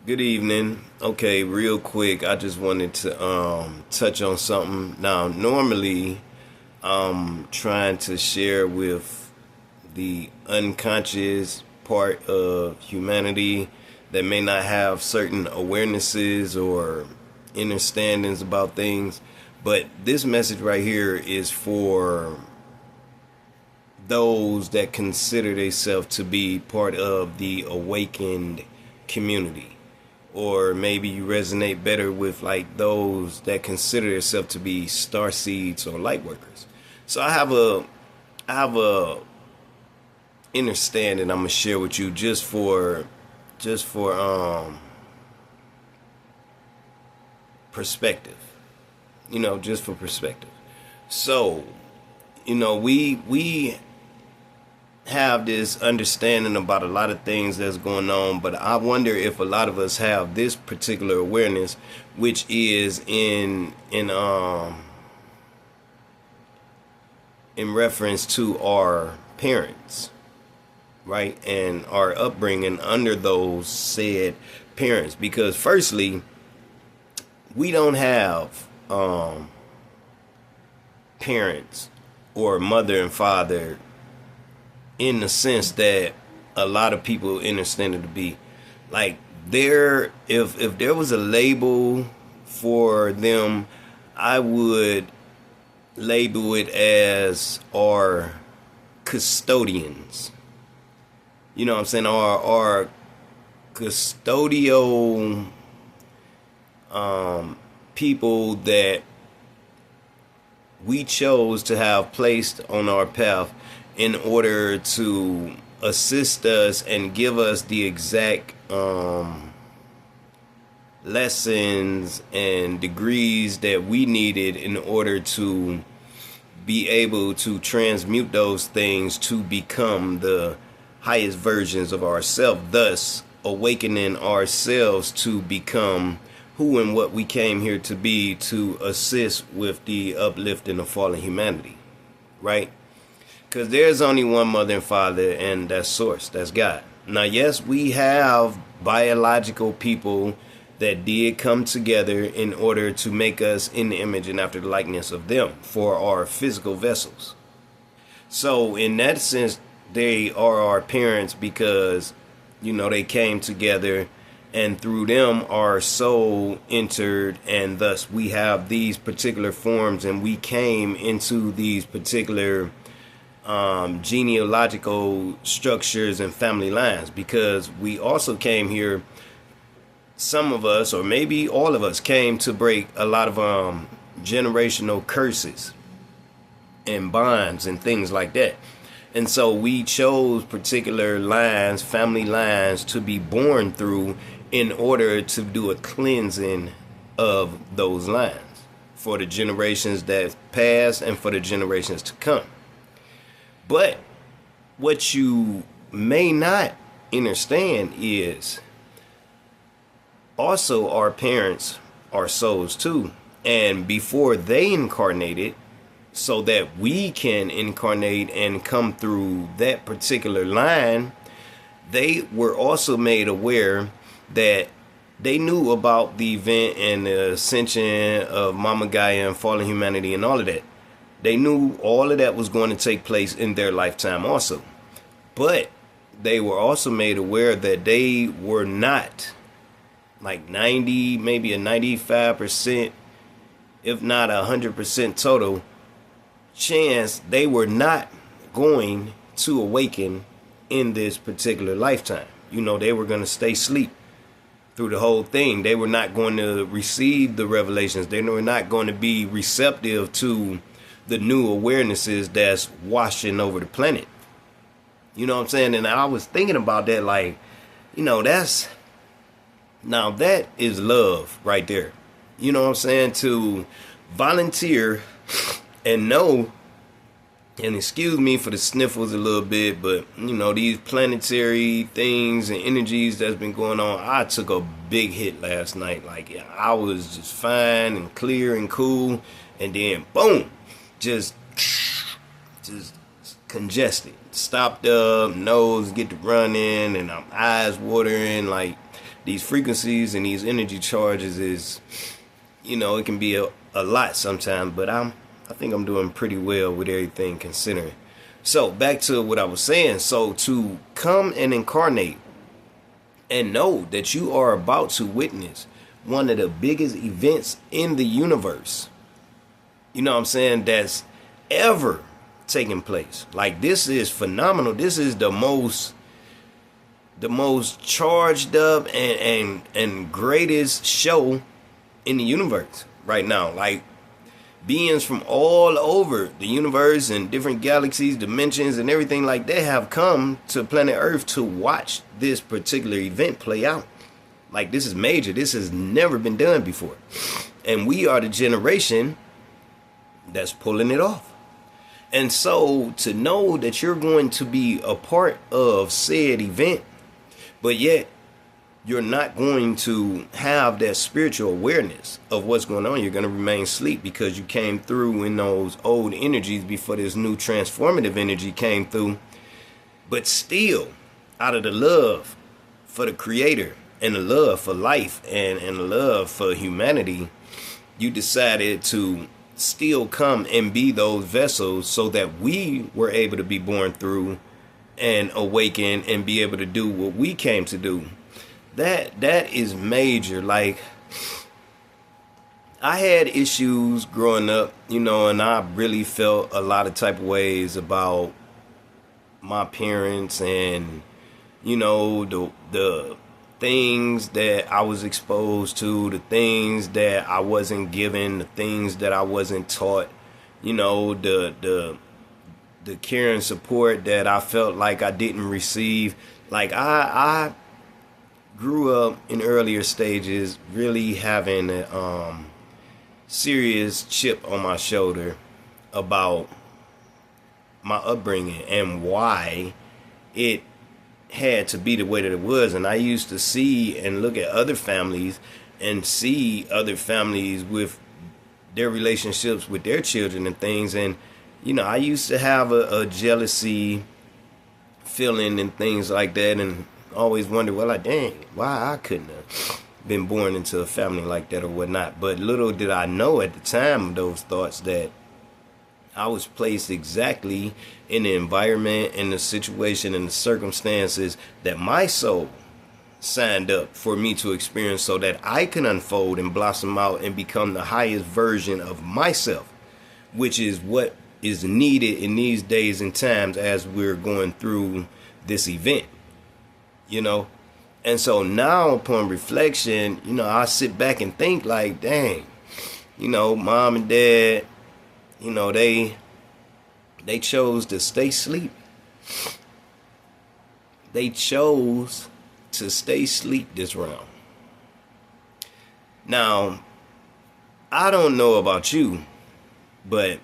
Good evening. Okay, real quick, I just wanted to touch on something. Now, normally I'm trying to share with the unconscious part of humanity that may not have certain awarenesses or understandings about things, but this message right here is for those that consider themselves to be part of the awakened community, or maybe you resonate better with like those that consider themselves to be star seeds or light workers. So I have a understanding I'm gonna share with you just for perspective. Just for perspective. So, we have this understanding about a lot of things that's going on, but I wonder if a lot of us have this particular awareness, which is in reference to our parents, right, and our upbringing under those said parents. Because firstly, we don't have parents or mother and father in the sense that a lot of people understand it to be. Like, if there was a label for them, I would label it as our custodians. You know what I'm saying? Our custodial people that we chose to have placed on our path in order to assist us and give us the exact lessons and degrees that we needed in order to be able to transmute those things to become the highest versions of ourselves, thus awakening ourselves to become who and what we came here to be, to assist with the uplifting of fallen humanity, right? Because there's only one mother and father, and that's Source, that's God. Now, yes, we have biological people that did come together in order to make us in the image and after the likeness of them for our physical vessels. So, in that sense, they are our parents because, they came together, and through them our soul entered, and thus we have these particular forms, and we came into these particular genealogical structures and family lines, because we also came here, some of us, or maybe all of us, came to break a lot of generational curses and bonds and things like that. And so we chose particular lines, family lines, to be born through in order to do a cleansing of those lines for the generations that pass and for the generations to come. But what you may not understand is also our parents are souls too. And before they incarnated, so that we can incarnate and come through that particular line, they were also made aware that they knew about the event and the ascension of Mama Gaia and fallen humanity and all of that. They knew all of that was going to take place in their lifetime also. But they were also made aware that they were not, like 90, maybe a 95%, if not 100% total chance, they were not going to awaken in this particular lifetime. They were going to stay asleep through the whole thing. They were not going to receive the revelations. They were not going to be receptive to the new awarenesses that's washing over the planet. You know what I'm saying? And I was thinking about that, like, that is love right there. You know what I'm saying? To volunteer and know, and excuse me for the sniffles a little bit, but these planetary things and energies that's been going on, I took a big hit last night. Like, I was just fine and clear and cool, and then boom, just congested. stopped up, nose get to running, and I'm eyes watering. Like, these frequencies and these energy charges is, it can be a lot sometimes, but I think I'm doing pretty well with everything considering. So back to what I was saying. So to come and incarnate and know that you are about to witness one of the biggest events in the universe, you know what I'm saying, that's ever taking place. Like, this is phenomenal. This is the most charged up and greatest show in the universe right now. Like, beings from all over the universe and different galaxies, dimensions, and everything like that have come to planet Earth to watch this particular event play out. Like, this is major. This has never been done before. And we are the generation that's pulling it off. And so to know that you're going to be a part of said event, but yet you're not going to have that spiritual awareness of what's going on. You're going to remain asleep because you came through in those old energies before this new transformative energy came through. But still, out of the love for the creator and the love for life and the love for humanity, you decided to still come and be those vessels so that we were able to be born through and awaken and be able to do what we came to do. That is major. Like, I had issues growing up, and I really felt a lot of type of ways about my parents and, the things that I was exposed to, the things that I wasn't given, the things that I wasn't taught, the care and support that I felt like I didn't receive. Like, I grew up in earlier stages really having a serious chip on my shoulder about my upbringing and why it had to be the way that it was. And I used to see and look at other families and see other families with their relationships with their children and things. And, I used to have a jealousy feeling and things like that, and always wonder, well, dang, why I couldn't have been born into a family like that or whatnot. But little did I know at the time of those thoughts that I was placed exactly in the environment and the situation and the circumstances that my soul signed up for me to experience so that I can unfold and blossom out and become the highest version of myself, which is what is needed in these days and times as we're going through this event. And so now upon reflection, I sit back and think like, dang, mom and dad, they chose to stay asleep. They chose to stay asleep this round. Now, I don't know about you, but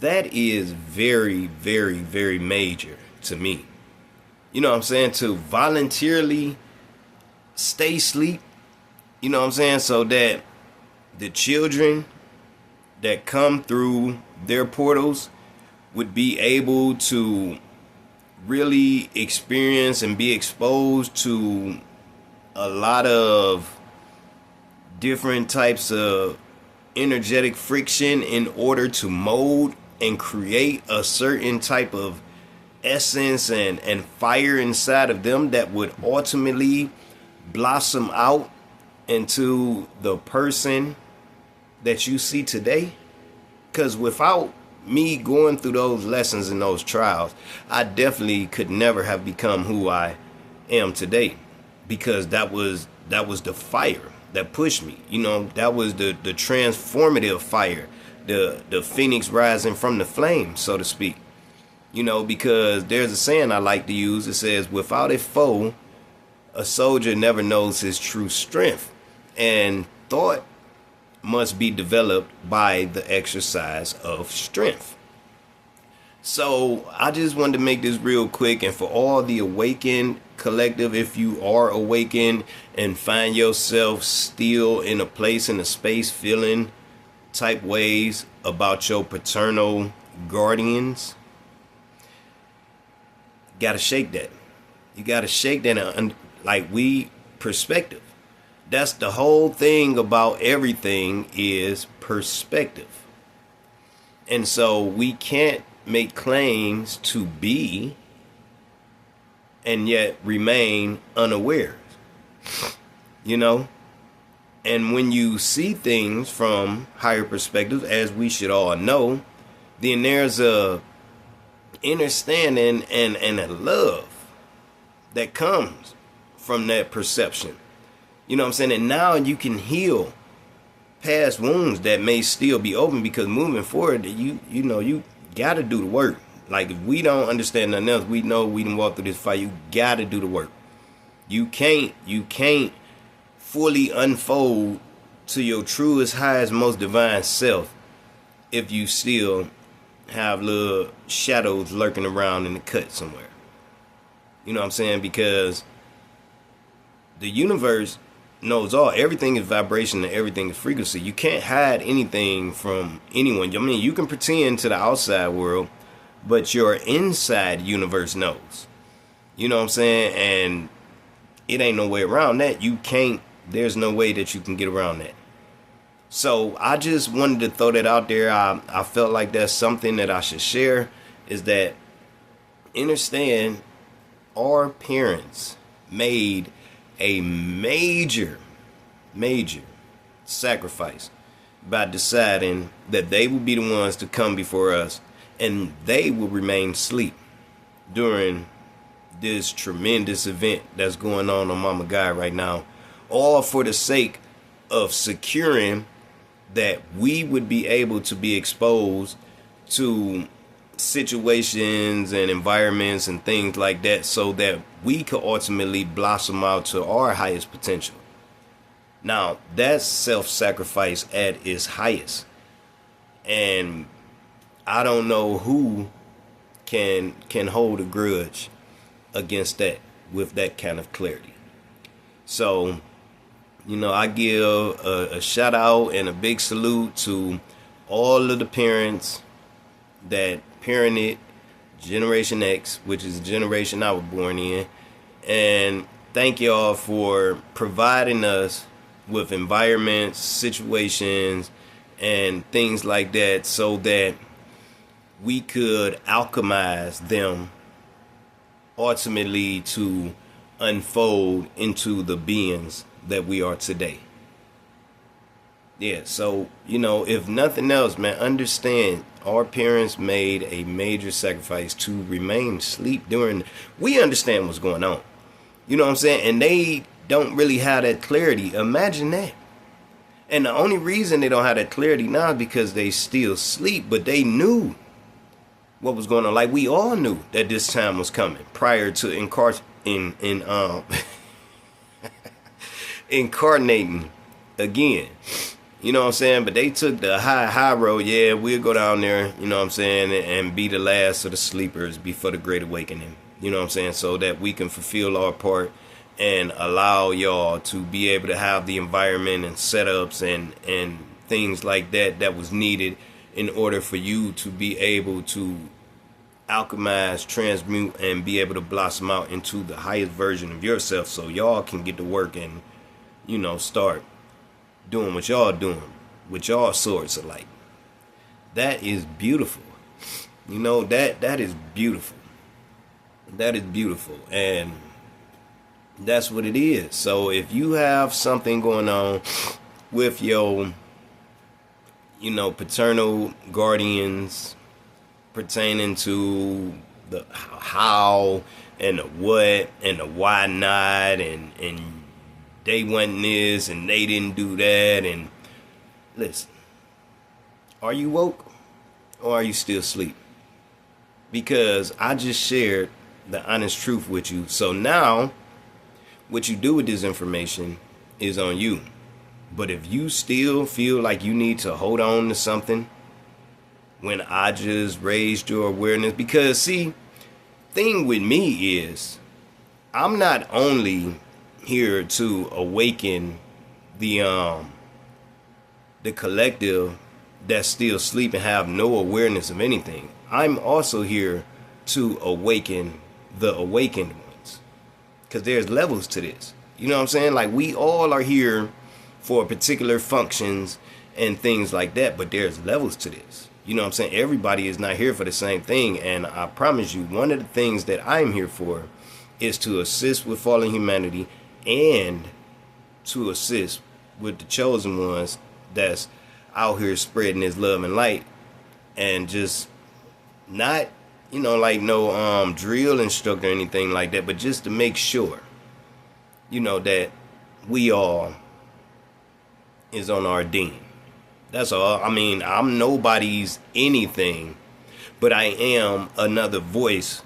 that is very, very, very major to me. You know what I'm saying? To voluntarily stay asleep, you know what I'm saying? So that the children that come through their portals would be able to really experience and be exposed to a lot of different types of energetic friction in order to mold and create a certain type of essence and fire inside of them that would ultimately blossom out into the person that you see today. Because without me going through those lessons and those trials, I definitely could never have become who I am today, because that was the fire that pushed me. That was the transformative fire, the phoenix rising from the flame, so to speak. Because there's a saying I like to use. It says, without a foe, a soldier never knows his true strength. And thought must be developed by the exercise of strength. So I just wanted to make this real quick. And for all the awakened collective, if you are awakened and find yourself still in a place, in a space, feeling type ways about your paternal guardians, Got to shake that. You got to shake that perspective. That's the whole thing about everything is perspective. And so we can't make claims to be and yet remain unaware. You know? And when you see things from higher perspectives, as we should all know, then there's a understanding and a love that comes from that perception. You know what I'm saying? And now you can heal past wounds that may still be open, because moving forward, you got to do the work. Like, if we don't understand nothing else, we know we didn't walk through this fight. You got to do the work. You can't fully unfold to your truest, highest, most divine self if you still have little shadows lurking around in the cut somewhere. You know what I'm saying? Because the universe knows all. Everything is vibration and everything is frequency. You can't hide anything from anyone. I mean, you can pretend to the outside world, but your inside universe knows. You know what I'm saying? And it ain't no way around that. There's no way that you can get around that. So I just wanted to throw that out there. I felt like that's something that I should share, is that understand our parents made a major sacrifice by deciding that they would be the ones to come before us, and they will remain asleep during this tremendous event that's going on Mama Guy right now, all for the sake of securing that we would be able to be exposed to situations and environments and things like that, so that we could ultimately blossom out to our highest potential. Now, that's self-sacrifice at its highest. And I don't know who can hold a grudge against that with that kind of clarity. So, I give a shout out and a big salute to all of the parents that parented Generation X, which is the generation I was born in. And thank y'all for providing us with environments, situations, and things like that, so that we could alchemize them ultimately to unfold into the beings that we are today. Yeah, so, if nothing else, man, understand our parents made a major sacrifice to remain asleep we understand what's going on. You know what I'm saying? And they don't really have that clarity. Imagine that. And the only reason they don't have that clarity now is because they still sleep, but they knew what was going on. Like, we all knew that this time was coming prior to incarnating again. You know what I'm saying? But they took the high road. Yeah, we'll go down there, you know what I'm saying, and be the last of the sleepers before the great awakening. You know what I'm saying? So that we can fulfill our part and allow y'all to be able to have the environment and setups and things like that was needed in order for you to be able to alchemize, transmute, and be able to blossom out into the highest version of yourself, so y'all can get to work and, start doing what y'all doing with y'all swords of light. That is beautiful. That is beautiful. That is beautiful. And that's what it is. So if you have something going on with your, paternal guardians pertaining to the how and the what and the why not, and they wasn't this and they didn't do that, and listen, are you woke or are you still asleep? Because I just shared the honest truth with you. So now what you do with this information is on you. But if you still feel like you need to hold on to something when I just raised your awareness, because see, thing with me is I'm not only here to awaken the collective that's still asleep and have no awareness of anything. I'm also here to awaken the awakened ones. Because there's levels to this. You know what I'm saying? Like, we all are here for particular functions and things like that, but there's levels to this. You know what I'm saying? Everybody is not here for the same thing. And I promise you, one of the things that I'm here for is to assist with fallen humanity and to assist with the chosen ones that's out here spreading this love and light, and just not, you know, like no drill instructor or anything like that, but just to make sure, you know, that we all is on our dean. That's all. I mean, I'm nobody's anything, but I am another voice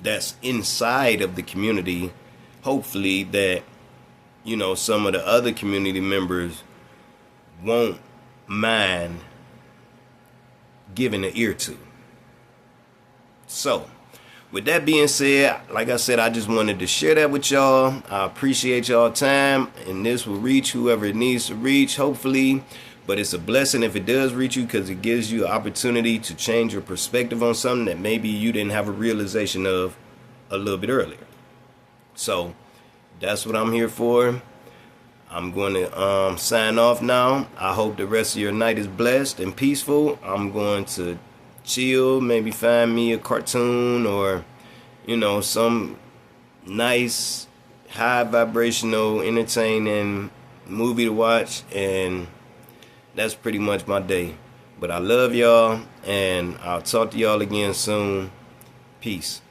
that's inside of the community. Hopefully that, you know, some of the other community members won't mind giving an ear to. So, with that being said, like I said, I just wanted to share that with y'all. I appreciate y'all time, and this will reach whoever it needs to reach, hopefully. But it's a blessing if it does reach you, because it gives you an opportunity to change your perspective on something that maybe you didn't have a realization of a little bit earlier. So, that's what I'm here for. I'm going to sign off now. I hope the rest of your night is blessed and peaceful. I'm going to chill, maybe find me a cartoon or, you know, some nice, high vibrational, entertaining movie to watch, and that's pretty much my day. But I love y'all, and I'll talk to y'all again soon. Peace.